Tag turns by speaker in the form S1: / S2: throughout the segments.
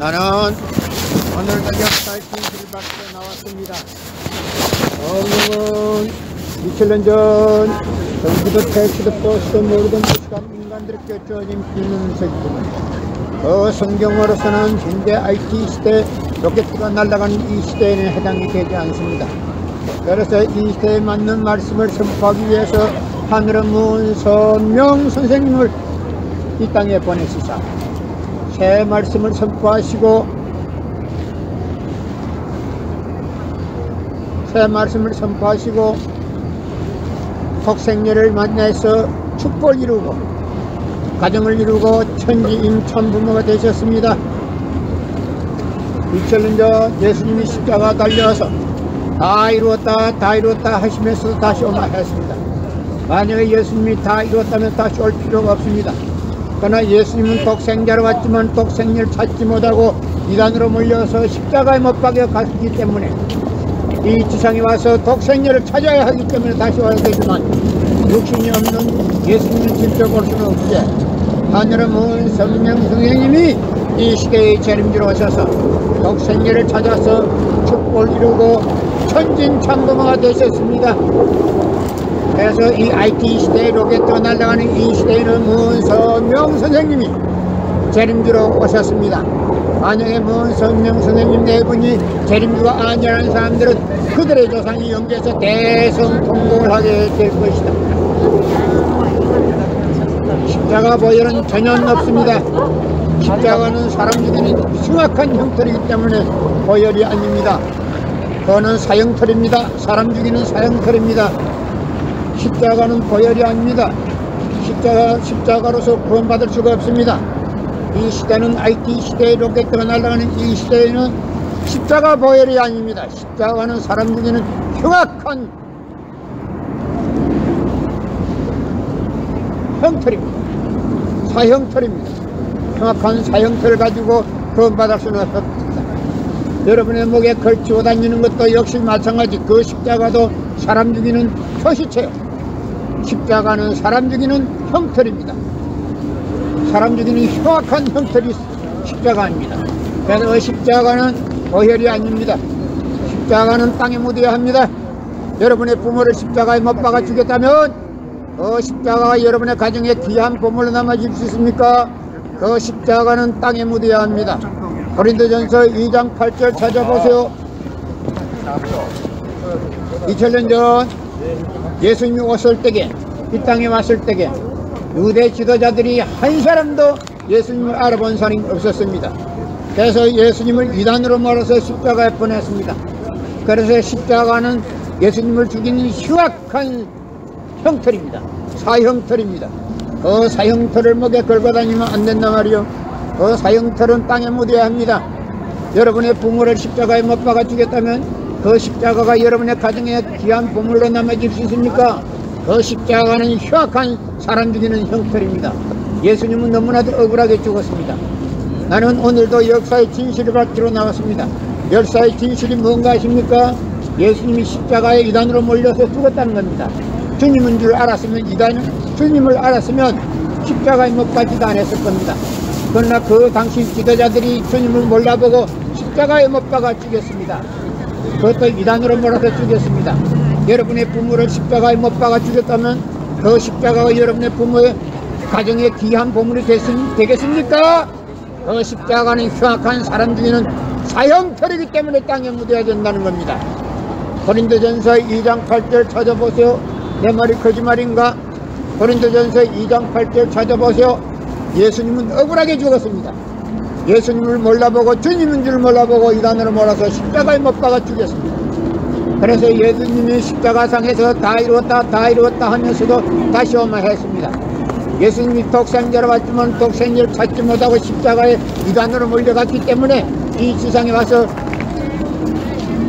S1: 나는 오늘도 역사의 진실을 받고 나왔습니다. 성령은 2000년 전 전기도 택시도 버스도 모르던 무식한 인간들에게 주어진 비밀 책입니다. 그 성경으로서는 현대 IT 시대 로켓가 날아가는 이 시대에는 해당이 되지 않습니다. 그래서 이 시대에 맞는 말씀을 선포하기 위해서 하늘의 문선명 선생님을 이 땅에 보내시사 새 말씀을 선포하시고 독생녀를 만나서 축복을 이루고 가정을 이루고 천지인 참부모가 되셨습니다. 2000년 전 예수님이 십자가 달려서 다 이루었다 하시면서 다시 오마 했습니다. 만약에 예수님이 다 이루었다면 다시 올 필요가 없습니다. 그러나 예수님은 독생자로 왔지만 독생자를 찾지 못하고 이단으로 몰려서 십자가에 못 박여 갔기 때문에 이 지상에 와서 독생자를 찾아야 하기 때문에 다시 와야 되지만 육신이 없는 예수님을 직접 볼 수는 없기에 하늘의 문 성령 선생님이 이 시대의 재림주로 오셔서 독생자를 찾아서 축복을 이루고 천진참부모가 되셨습니다. 그래서 이 IT 시대에 로켓으로 날아가는 이 시대에는 문선명 선생님이 재림주로 오셨습니다. 만약에 문선명 선생님 네 분이 재림주가 아니라는 사람들은 그들의 조상이 영계에서 대성통곡을 하게 될 것이다. 십자가 보혈은 전혀 없습니다. 십자가는 사람 죽이는 흉악한 형태이기 때문에 보혈이 아닙니다. 그거는 사형털입니다. 사람 죽이는 사형털입니다. 십자가는 보혈이 아닙니다. 십자가로서 구원받을 수가 없습니다. 이 시대는 IT 시대에 로켓으로 날아가는 이 시대에는 십자가 보혈이 아닙니다. 십자가는 사람 죽이는 흉악한 형털입니다. 사형털입니다. 흉악한 사형털을 가지고 구원받을 수는 없습니다. 여러분의 목에 걸치고 다니는 것도 역시 마찬가지. 그 십자가도 사람 죽이는 표시체요. 십자가는 사람 죽이는 형털입니다. 사람 죽이는 흉악한 형털이 십자가입니다. 그래서 십자가는 보혈이 아닙니다. 십자가는 땅에 묻어야 합니다. 여러분의 부모를 십자가에 못 박아 주겠다면 그 십자가가 여러분의 가정에 귀한 보물로 남아질 수 있습니까? 그 십자가는 땅에 묻어야 합니다. 고린도전서 2장 8절 찾아보세요. 2000년 전 예수님이 오실 때에 이 땅에 왔을 때에 유대 지도자들이 한 사람도 예수님을 알아본 사람이 없었습니다. 그래서 예수님을 이단으로 몰아서 십자가에 보냈습니다. 그래서 십자가는 예수님을 죽이는 흉악한 형털입니다. 사형털입니다. 그 사형털을 목에 걸고 다니면 안 된단 말이요. 그 사형털은 땅에 묻어야 합니다. 여러분의 부모를 십자가에 못 박아 주겠다면 그 십자가가 여러분의 가정에 귀한 보물로 남아질 수 있습니까? 그 십자가는 흉악한 사람 죽이는 형털입니다. 예수님은 너무나도 억울하게 죽었습니다. 나는 오늘도 역사의 진실을 받기로 나왔습니다. 역사의 진실이 뭔가 아십니까? 예수님이 십자가에 이단으로 몰려서 죽었다는 겁니다. 주님인 줄 알았으면 주님을 알았으면 십자가에 못 박지도 않았을 겁니다. 그러나 그 당시 지도자들이 주님을 몰라보고 십자가에 못 박아 죽였습니다. 그것도 이단으로 몰아서 죽였습니다. 여러분의 부모를 십자가에 못 박아 죽였다면 그 십자가가 여러분의 부모의 가정에 귀한 보물이 되겠습니까? 그 십자가는 흉악한 사람 죽이는 사형털이기 때문에 땅에 묻어야 된다는 겁니다. 고린도전서 2장 8절 찾아보세요. 내 말이 거짓말인가? 고린도전서 2장 8절 찾아보세요. 예수님은 억울하게 죽었습니다. 예수님을 몰라보고 주님인 줄 몰라보고 이단으로 몰아서 십자가에 못 박아 죽였습니다. 그래서 예수님이 십자가상에서 다 이루었다 하면서도 다시 오마 했습니다. 예수님이 독생자로 왔지만 독생자를 찾지 못하고 십자가에 이단으로 몰려갔기 때문에 이 지상에 와서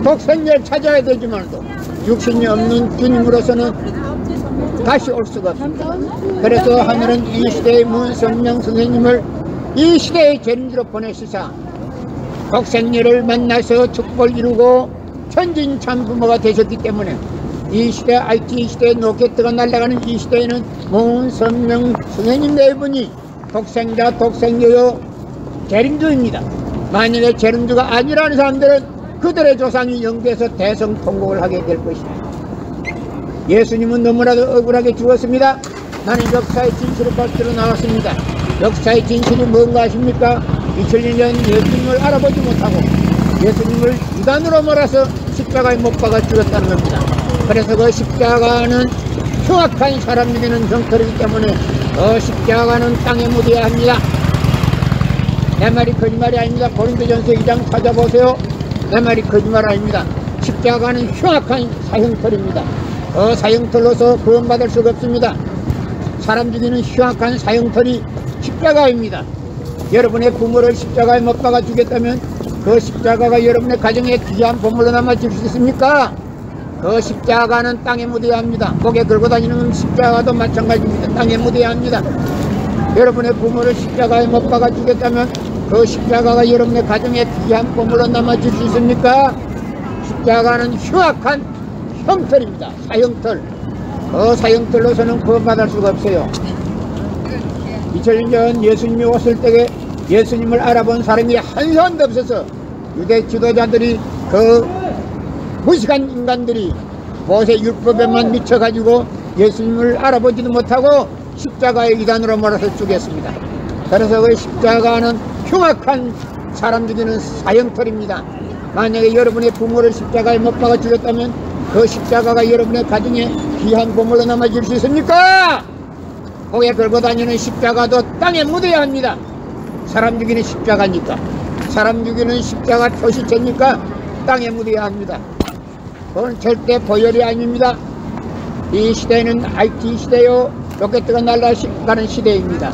S1: 독생자를 찾아야 되지만도 육신이 없는 주님으로서는 다시 올 수가 없습니다. 그래서 하늘은 이 시대의 문성령 선생님을 이 시대의 재림주로 보내시사 독생녀를 만나서 축복을 이루고 천진참부모가 되셨기 때문에 이 시대 IT 시대에 로켓가 날아가는 이 시대에는 문성령 선생님 네 분이 독생자 독생녀요 재림주입니다. 만약에 재림주가 아니라는 사람들은 그들의 조상이 영계에서 대성통곡을 하게 될 것입니다. 예수님은 너무나도 억울하게 죽었습니다. 나는 역사의 진실을 밝히러 나왔습니다. 역사의 진실이 뭔가 아십니까? 2000년 예수님을 알아보지 못하고 예수님을 유단으로 몰아서 십자가에 못 박아 죽였다는 겁니다. 그래서 그 십자가는 흉악한 사람 죽이는 형태이기 때문에 그 십자가는 땅에 묻어야 합니다. 내 말이 거짓말이 아닙니다. 고린도전서 2장 찾아보세요. 내 말이 거짓말 아닙니다. 십자가는 흉악한 사형털입니다. 그 사형털로서 구원받을 수가 없습니다. 사람 죽이는 흉악한 사형털이 십자가입니다. 여러분의 부모를 십자가에 못 박아 주겠다면 그 십자가가 여러분의 가정에 귀한 보물로 남아질 수 있습니까? 그 십자가는 땅에 묻어야 합니다. 목에 걸고 다니는 십자가도 마찬가지입니다. 땅에 묻어야 합니다. 여러분의 부모를 십자가에 못 박아 주겠다면 그 십자가가 여러분의 가정에 귀한 보물로 남아질 수 있습니까? 십자가는 흉악한 형털입니다. 사형털. 그 사형털로서는 구원받을 수가 없어요. 2000년 예수님이 왔을 때에 예수님을 알아본 사람이 한 사람도 없어서 유대 지도자들이 그 무식한 인간들이 모세 율법에만 미쳐가지고 예수님을 알아보지도 못하고 십자가의 이단으로 몰아서 죽였습니다. 그래서 그 십자가는 흉악한 사람 죽이는 사형털입니다. 만약에 여러분의 부모를 십자가에 못 박아 죽였다면 그 십자가가 여러분의 가정에 귀한 보물로 남아질 수 있습니까? 목에 걸고 다니는 십자가도 땅에 묻어야 합니다. 사람 죽이는 십자가니까. 사람 죽이는 십자가 표시체니까 땅에 묻어야 합니다. 그건 절대 보혈이 아닙니다. 이 시대는 IT 시대요, 로켓가 날아가는 시대입니다.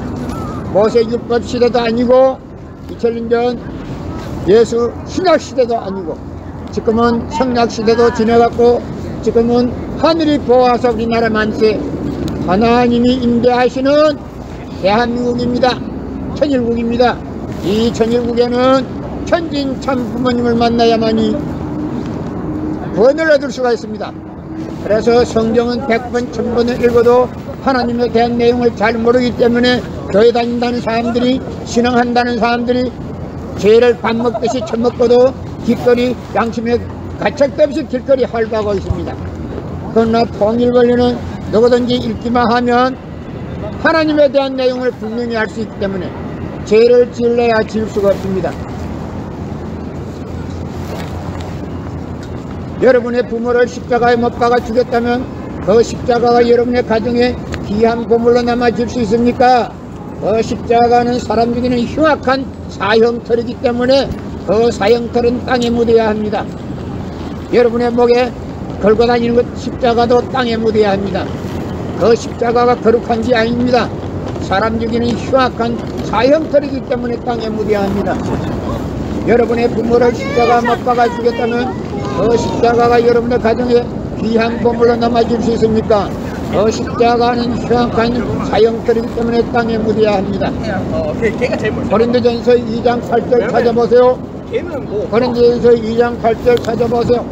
S1: 모세 율법 시대도 아니고 2000년 전 예수 신약 시대도 아니고 지금은 성약 시대도 지나갔고 지금은 하늘이 보아서 우리나라 만세 하나님이 임대하시는 대한민국입니다. 천일국입니다. 이 천일국에는 천진 참 부모님을 만나야만이 구원을 얻을 수가 있습니다. 그래서 성경은 100번 1000번을 읽어도 하나님에 대한 내용을 잘 모르기 때문에 교회 다닌다는 사람들이, 신앙한다는 사람들이 죄를 밥 먹듯이 처먹고도 길거리 양심에 가책도 없이 길거리 활보하고 있습니다. 그러나 통일권리는 누구든지 읽기만 하면 하나님에 대한 내용을 분명히 알 수 있기 때문에 죄를 지을래야 지을 수가 없습니다. 여러분의 부모를 십자가에 못 박아 죽였다면 그 십자가가 여러분의 가정에 귀한 보물로 남아질 수 있습니까? 그 십자가는 사람 죽이는 흉악한 사형털이기 때문에 그 사형털은 땅에 묻어야 합니다. 여러분의 목에 걸고 다니는 것 십자가도 땅에 묻어야 합니다. 그 십자가가 거룩한 게 아닙니다. 사람 죽이는 흉악한 사형털이기 때문에 땅에 묻어야 합니다. 여러분의 부모를 십자가 못 박아 주겠다면 그 십자가가 여러분의 가정에 귀한 보물로 남아질 수 있습니까? 그 십자가는 흉악한 사형털이기 때문에 땅에 묻어야 합니다. 고린도전서 2장 8절 찾아보세요. 고린도전서 2장 8절 찾아보세요.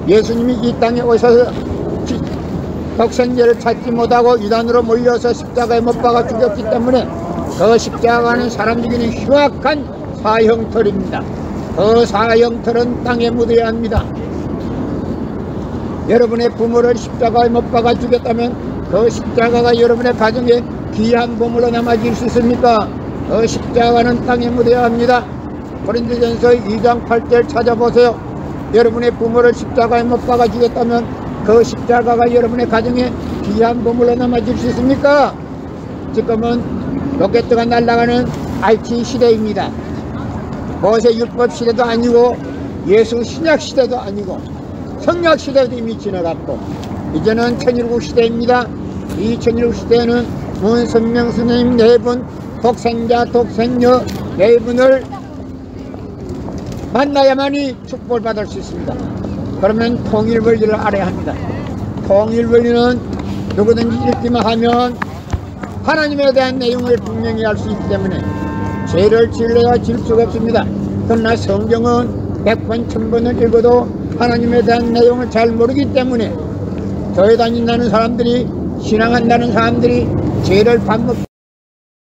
S1: 예수님이 이 땅에 오셔서 독생자를 찾지 못하고 유단으로 몰려서 십자가에 못 박아 죽였기 때문에 그 십자가는 사람 죽이는 흉악한 사형털입니다. 그 사형털은 땅에 묻어야 합니다. 여러분의 부모를 십자가에 못 박아 죽였다면 그 십자가가 여러분의 가정에 귀한 보물로 남아질 수 있습니까? 그 십자가는 땅에 묻어야 합니다. 고린도전서 2장 8절 찾아보세요. 여러분의 부모를 십자가에 못 박아 죽였다면 그 십자가가 여러분의 가정에 귀한 보물로 남아질 수 있습니까? 지금은 로켓가 날아가는 IT 시대입니다. 모세 율법 시대도 아니고 예수 신약 시대도 아니고 성약 시대도 이미 지나갔고 이제는 천일국 시대입니다. 이 천일국 시대에는 문선명 스님 4분, 독생자, 독생녀 4분을 만나야만이 축복을 받을 수 있습니다. 그러면 통일원리를 알아야 합니다. 통일원리는 누구든지 읽기만 하면 하나님에 대한 내용을 분명히 알 수 있기 때문에 죄를 지으려야 지을 수가 없습니다. 그러나 성경은 100번 1000번을 읽어도 하나님에 대한 내용을 잘 모르기 때문에 교회 다닌다는 사람들이, 신앙한다는 사람들이 죄를 밥 먹고